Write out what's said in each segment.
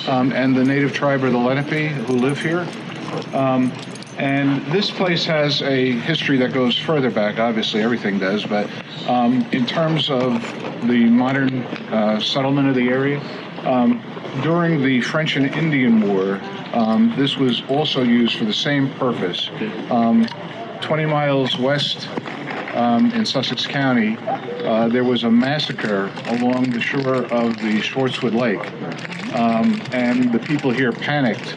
and the native tribe of the Lenape who live here. And this place has a history that goes further back. Obviously, everything does, but in terms of the modern settlement of the area, during the French and Indian War, this was also used for the same purpose. 20 miles west in Sussex County, there was a massacre along the shore of the Schwarzwood Lake, and the people here panicked,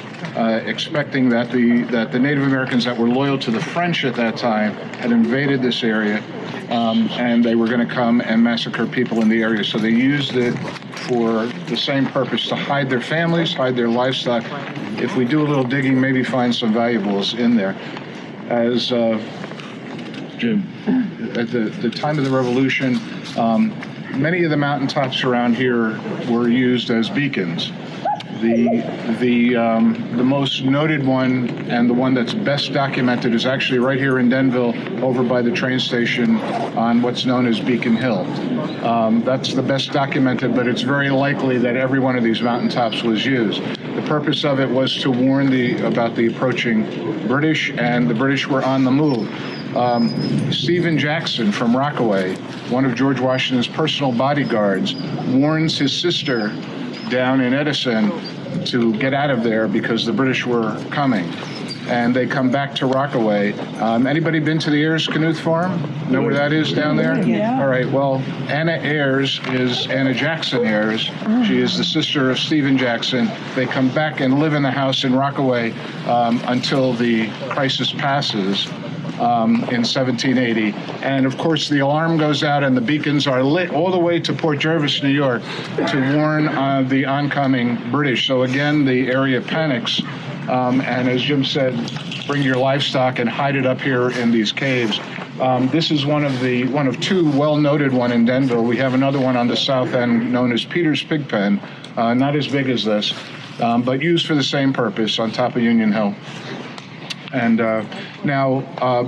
expecting that the Native Americans that were loyal to the French at that time had invaded this area, and they were going to come and massacre people in the area. So they used it for the same purpose, to hide their families, hide their livestock. If we do a little digging, maybe find some valuables in there. As Jim, at the time of the Revolution, many of the mountaintops around here were used as beacons. The most noted one, and the one that's best documented, is actually right here in Denville, over by the train station on what's known as Beacon Hill. That's the best documented, but it's very likely that every one of these mountaintops was used. The purpose of it was to warn about the approaching British, and the British were on the move. Stephen Jackson from Rockaway, one of George Washington's personal bodyguards, warns his sister down in Edison to get out of there because the British were coming. And they come back to Rockaway. Anybody been to the Ayers Knuth Farm? Know where that is down there? Yeah. All right, well, Anna Ayers is Anna Jackson Ayers. She is the sister of Stephen Jackson. They come back and live in the house in Rockaway until the crisis passes in 1780. And of course, the alarm goes out and the beacons are lit all the way to Port Jervis, New York, to warn the oncoming British. So again, the area panics. And as Jim said, bring your livestock and hide it up here in these caves. This is one of two well-noted one in Denville. We have another one on the south end known as Peter's Pig Pen, not as big as this, but used for the same purpose on top of Union Hill. And now,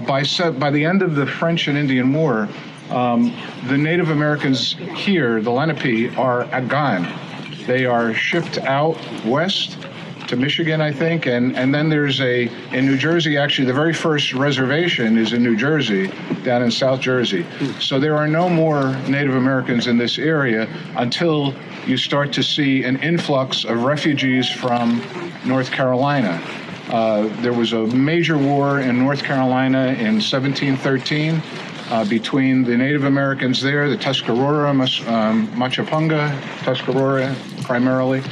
by the end of the French and Indian War, the Native Americans here, the Lenape, are gone. They are shipped out west to Michigan, I think, and then there's in New Jersey, actually, the very first reservation is in New Jersey, down in South Jersey. So there are no more Native Americans in this area until you start to see an influx of refugees from North Carolina. There was a major war in North Carolina in 1713 between the Native Americans there, the Tuscarora, Machapunga, Tuscarora primarily,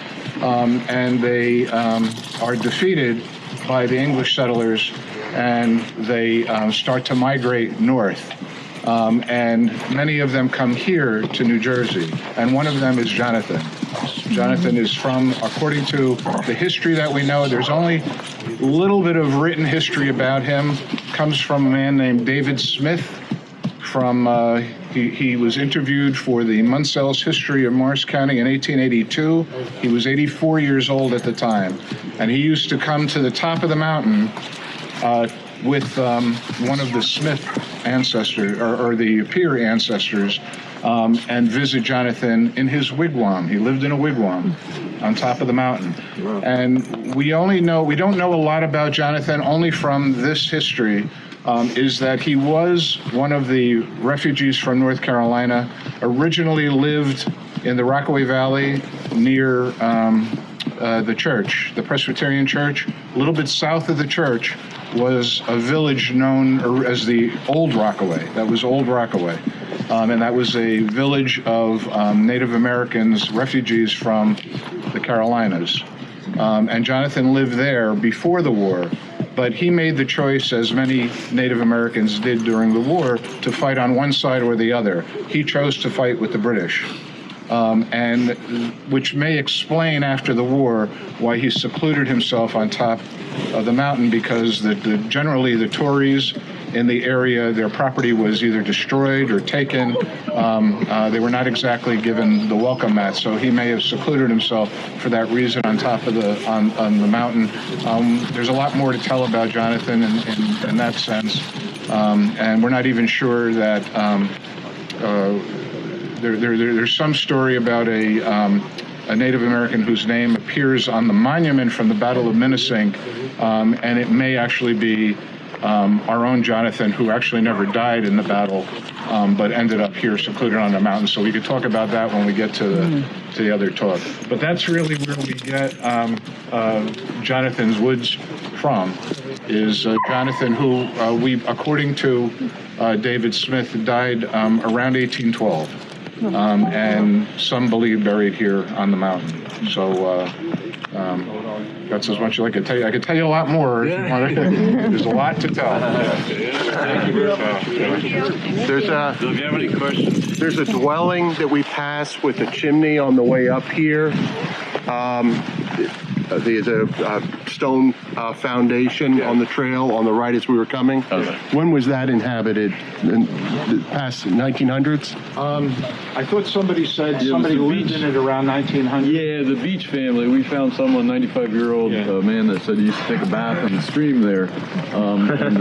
and they are defeated by the English settlers, and they start to migrate north. And many of them come here to New Jersey, and one of them is Jonathan. Jonathan is from, according to the history that we know, there's only a little bit of written history about him, comes from a man named David Smith. He was interviewed for the Munsell's History of Morris County in 1882. He was 84 years old at the time, and he used to come to the top of the mountain with one of the Smith ancestors, or the Peer ancestors, and visit Jonathan in his wigwam. He lived in a wigwam on top of the mountain. And we don't know a lot about Jonathan, only from this history, is that he was one of the refugees from North Carolina, originally lived in the Rockaway Valley near the church, the Presbyterian church. A little bit south of the church was a village known as the Old Rockaway. That was Old Rockaway. And that was a village of Native Americans, refugees from the Carolinas. And Jonathan lived there before the war, but he made the choice, as many Native Americans did during the war, to fight on one side or the other. He chose to fight with the British. And which may explain after the war why he secluded himself on top of the mountain, because generally the Tories in the area, their property was either destroyed or taken. They were not exactly given the welcome mat, so he may have secluded himself for that reason on top of on the mountain. There's a lot more to tell about Jonathan in that sense, and we're not even sure that there's some story about a Native American whose name appears on the monument from the Battle of Minisink, and it may actually be our own Jonathan, who actually never died in the battle, but ended up here secluded on the mountain. So we could talk about that when we get to the other talk. But that's really where we get Jonathan's woods from, is Jonathan, who according to David Smith, died around 1812, and some believe buried here on the mountain. So that's as much as I could tell you. I could tell you a lot more if you want to. There's a lot to tell. Thank you very much. Do you have any questions? There's a dwelling that we passed with a chimney on the way up here. There's a stone foundation on the trail on the right as we were coming. Okay. When was that inhabited? In the past 1900s? I thought somebody said Yeah, somebody it was the lived beach. in it around 1900. Yeah, the Beach family. We found someone, 95-year-old man, that said he used to take a bath in the stream there. And